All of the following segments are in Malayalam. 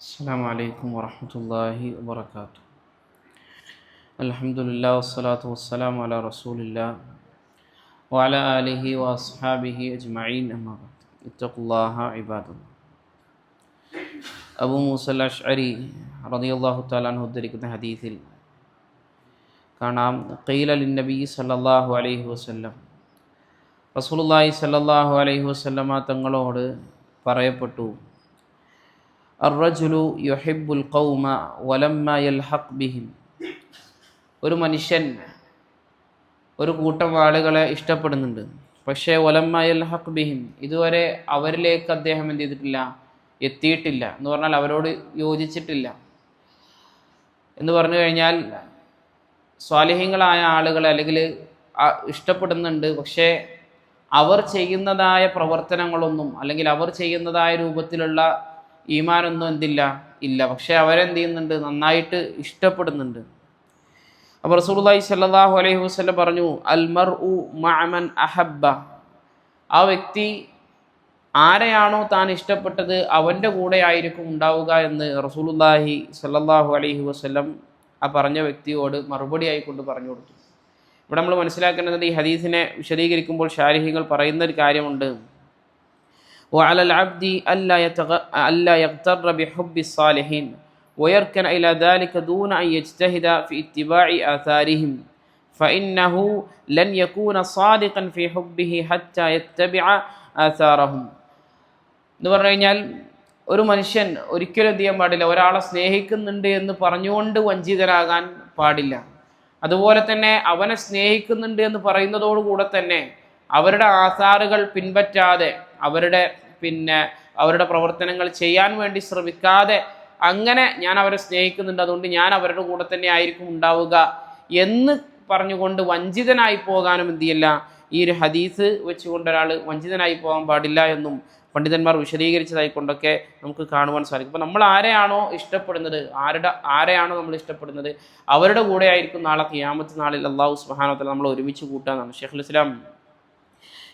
السلام عليكم ورحمة الله وبركاته. الحمد لله والصلاة والسلام على رسول الله وعلى آله وأصحابه أجمعين أما بعد اتقوا الله عباد الله. അബൂ മൂസ അശ്അരി റളിയല്ലാഹു തആല അൻഹു ഉദ്ധരിക്കുന്ന ഹദീസിൽ കാണാം, ഖീല ലിന്നബി സല്ലല്ലാഹു അലൈഹി വസല്ലം, റസൂലുള്ളാഹി സല്ലല്ലാഹു അലൈഹി വസല്ലമ തങ്ങളോട് പറയപ്പെട്ടു, അർറജുലു യുഹിബ്ബുൽ ഖൗമ വലമ്മ യൽഹഖ് ബിഹിം, ഒരു മനുഷ്യൻ ഒരു കൂട്ടം ആളുകളെ ഇഷ്ടപ്പെടുന്നുണ്ട്, പക്ഷേ വലമ്മ യൽഹഖ് ബിഹിം, ഇതുവരെ അവരിലേക്ക് അദ്ദേഹം എന്ത് ചെയ്തിട്ടില്ല, എത്തിയിട്ടില്ല എന്ന് പറഞ്ഞാൽ അവരോട് യോജിച്ചിട്ടില്ല എന്ന് പറഞ്ഞു കഴിഞ്ഞാൽ, സ്വാലിഹീങ്ങളായ ആളുകളെ അല്ലെങ്കിൽ ഇഷ്ടപ്പെടുന്നുണ്ട്, പക്ഷേ അവർ ചെയ്യുന്നതായ പ്രവർത്തനങ്ങളൊന്നും അല്ലെങ്കിൽ അവർ ചെയ്യുന്നതായ രൂപത്തിലുള്ള ഈമാനൊന്നും എന്തില്ല ഇല്ല, പക്ഷേ അവരെന്ത് ചെയ്യുന്നുണ്ട്, നന്നായിട്ട് ഇഷ്ടപ്പെടുന്നുണ്ട്. അപ്പോൾ റസൂലുള്ളാഹി സ്വല്ലല്ലാഹു അലൈഹി വസല്ലം പറഞ്ഞു, അൽ മർഉ മഅ മൻ അഹബ്ബ, ആ വ്യക്തി ആരെയാണോ താൻ ഇഷ്ടപ്പെട്ടത് അവൻ്റെ കൂടെ ആയിരിക്കും ഉണ്ടാവുക എന്ന് റസൂലുള്ളാഹി സ്വല്ലല്ലാഹു അലൈഹി വസല്ലം ആ പറഞ്ഞ വ്യക്തിയോട് മറുപടി ആയിക്കൊണ്ട് പറഞ്ഞു കൊടുത്തു. ഇവിടെ നമ്മൾ മനസ്സിലാക്കേണ്ടത്, ഈ ഹദീസിനെ വിശദീകരിക്കുമ്പോൾ ശാരിഹികൾ പറയുന്ന ഒരു കാര്യമുണ്ട്, وعلى العبد ألا يغتر بحب الصالحين ويركن إلى ذلك دون أن يجتهد في اتباع آثارهم فإنه لن يكون صادقا في حبه حتى يتبع آثارهم. എന്ന് പറഞ്ഞു കഴിഞ്ഞാൽ, ഒരു മനുഷ്യൻ ഒരിക്കലും എന്ത് ചെയ്യാൻ പാടില്ല, ഒരാളെ സ്നേഹിക്കുന്നുണ്ട് എന്ന് പറഞ്ഞുകൊണ്ട് വഞ്ചിതരാകാൻ പാടില്ല. അതുപോലെ തന്നെ അവനെ സ്നേഹിക്കുന്നുണ്ട് എന്ന് പറയുന്നതോടുകൂടെ തന്നെ അവരുടെ ആസാറുകൾ പിൻപറ്റാതെ അവരുടെ പ്രവർത്തനങ്ങൾ ചെയ്യാൻ വേണ്ടി ശ്രമിക്കാതെ, അങ്ങനെ ഞാൻ അവരെ സ്നേഹിക്കുന്നുണ്ട് അതുകൊണ്ട് ഞാൻ അവരുടെ കൂടെ തന്നെ ആയിരിക്കും ഉണ്ടാവുക എന്ന് പറഞ്ഞുകൊണ്ട് വഞ്ചിതനായി പോകാനും എന്ത് ചെയ്യില്ല, ഈ ഒരു ഹദീസ് വെച്ചുകൊണ്ട് ഒരാൾ വഞ്ചിതനായി പോകാൻ പാടില്ല എന്നും പണ്ഡിതന്മാർ വിശദീകരിച്ചതായിക്കൊണ്ടൊക്കെ നമുക്ക് കാണുവാൻ സാധിക്കും. അപ്പോൾ നമ്മൾ ആരെയാണോ ഇഷ്ടപ്പെടുന്നത്, ആരെയാണോ നമ്മൾ ഇഷ്ടപ്പെടുന്നത് അവരുടെ കൂടെ ആയിരിക്കും നാളെ ഖിയാമത്ത് നാളിൽ അല്ലാഹു സുബ്ഹാനഹു വ തആല നമ്മൾ ഒരുമിച്ച് കൂട്ടാനാണ്. ശൈഖുൽ ഇസ്ലാം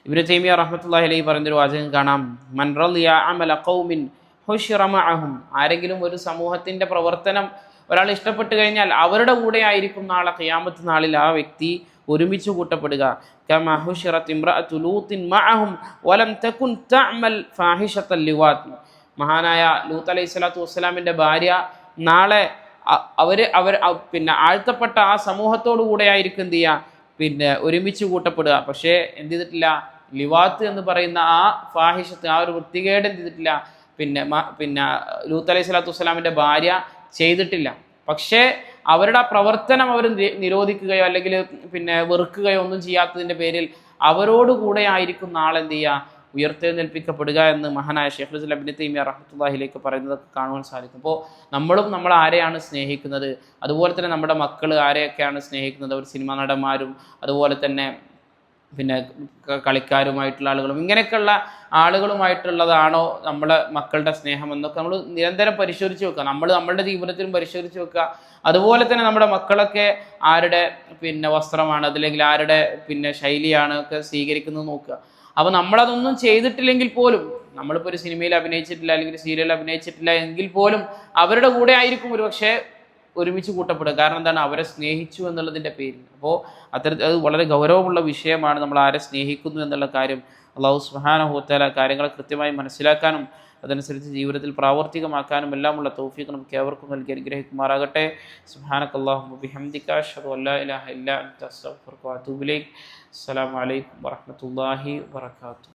ഇബ്നു തൈമിയ റഹ്മത്തുള്ളാഹി അലൈഹി പറഞ്ഞൊരു വാചകം കാണാം, മൻ റളിയ അമല ഖൗമിൻ ഹുശിറ മഅഹും, ആരെങ്കിലും ഒരു സമൂഹത്തിൻ്റെ പ്രവർത്തനം ഒരാൾ ഇഷ്ടപ്പെട്ട് കഴിഞ്ഞാൽ അവരുടെ കൂടെ ആയിരിക്കും നാളെ ഖിയാമത്ത് നാളിൽ ആ വ്യക്തി ഒരുമിച്ച് കൂട്ടപ്പെടുക. കമാ ഹുശിറത് ഇംറഅതു ലൂത്തിൻ മഅഹും വലം തകുൻ തഅമൽ ഫാഹിഷത്തൽ ലിവാത്ത്, മഹാനായ ലൂത്ത് അലൈഹി സ്വലാത്തു വസ്സലാമിൻ്റെ ഭാര്യ നാളെ അവർ ആഴ്ത്തപ്പെട്ട ആ സമൂഹത്തോടു കൂടെ ആയിരിക്കും എന്ത് ചെയ്യുക, ഒരുമിച്ച് കൂട്ടപ്പെടുക. പക്ഷേ എന്ത് ചെയ്തിട്ടില്ല, ലിവാത്ത് എന്ന് പറയുന്ന ആ ഫാഹിഷത്ത്, ആ ഒരു വൃത്തികേട് എന്ത് ചെയ്തിട്ടില്ല, ലൂത്ത് അലൈഹി സ്വലാത്തു വസ്സലാമിൻ്റെ ഭാര്യ ചെയ്തിട്ടില്ല. പക്ഷേ അവരുടെ പ്രവർത്തനം അവർ നിരോധിക്കുകയോ അല്ലെങ്കിൽ വെറുക്കുകയോ ഒന്നും ചെയ്യാത്തതിൻ്റെ പേരിൽ അവരോടുകൂടെ ആയിരിക്കും നാളെ എന്ത് ചെയ്യുക, ഉയർത്തെഴുന്നേൽപ്പിക്കപ്പെടുക എന്ന് മഹാനായ ശൈഖുൽ ഇസ്ലാം ഇബ്നു തൈമിയ റഹ്മത്തുള്ളാഹിലേക്ക് പറയുന്നതൊക്കെ കാണുവാൻ സാധിക്കും. അപ്പോൾ നമ്മൾ ആരെയാണ് സ്നേഹിക്കുന്നത്, അതുപോലെ തന്നെ നമ്മുടെ മക്കൾ ആരെയൊക്കെയാണ് സ്നേഹിക്കുന്നത്, അവർ സിനിമാ നടന്മാരും അതുപോലെ തന്നെ കളിക്കാരുമായിട്ടുള്ള ആളുകളും ഇങ്ങനെയൊക്കെയുള്ള ആളുകളുമായിട്ടുള്ളതാണോ നമ്മളെ മക്കളുടെ സ്നേഹം എന്നൊക്കെ നമ്മൾ നിരന്തരം പരിശോധിച്ച് വെക്കുക. നമ്മളുടെ ജീവിതത്തിലും പരിശോധിച്ച് വെക്കുക. അതുപോലെ തന്നെ നമ്മുടെ മക്കളൊക്കെ ആരുടെ വസ്ത്രമാണ് അതല്ലെങ്കിൽ ആരുടെ ശൈലിയാണ് ഒക്കെ സ്വീകരിക്കുന്നത് നോക്കുക. അപ്പോൾ നമ്മളതൊന്നും ചെയ്തിട്ടില്ലെങ്കിൽ പോലും, നമ്മളിപ്പോൾ ഒരു സിനിമയിൽ അഭിനയിച്ചിട്ടില്ല അല്ലെങ്കിൽ സീരിയലിൽ അഭിനയിച്ചിട്ടില്ല എങ്കിൽ പോലും അവരുടെ കൂടെ ആയിരിക്കും ഒരു പക്ഷേ ഒരുമിച്ച് കൂട്ടപ്പെടുക. കാരണം എന്താണ്, അവരെ സ്നേഹിച്ചു എന്നുള്ളതിൻ്റെ പേരിൽ. അപ്പോൾ അത് വളരെ ഗൗരവമുള്ള വിഷയമാണ്. നമ്മൾ ആരെ സ്നേഹിക്കുന്നു എന്നുള്ള കാര്യം അല്ലാഹു സുബ്ഹാനഹു വ തആല കാര്യങ്ങൾ കൃത്യമായി മനസ്സിലാക്കാനും അതനുസരിച്ച് ജീവിതത്തിൽ പ്രാവർത്തികമാക്കാനും എല്ലാമുള്ള തൗഫീഖ് നമുക്ക് ഏവർക്കും നൽകി അനുഗ്രഹിക്കുമാറാകട്ടെ. സുബ്ഹാനകല്ലാഹുമ്മ വബിഹംദിക അശ്ഹദു അല്ലാ ഇലാഹ ഇല്ലാ അൻത അസ്തഗ്ഫിറുക വ അതൂബു ഇലൈക്. അസ്സലാമു അലൈക്കും വറഹ്മത്തുള്ളാഹി വബറകാതുഹു.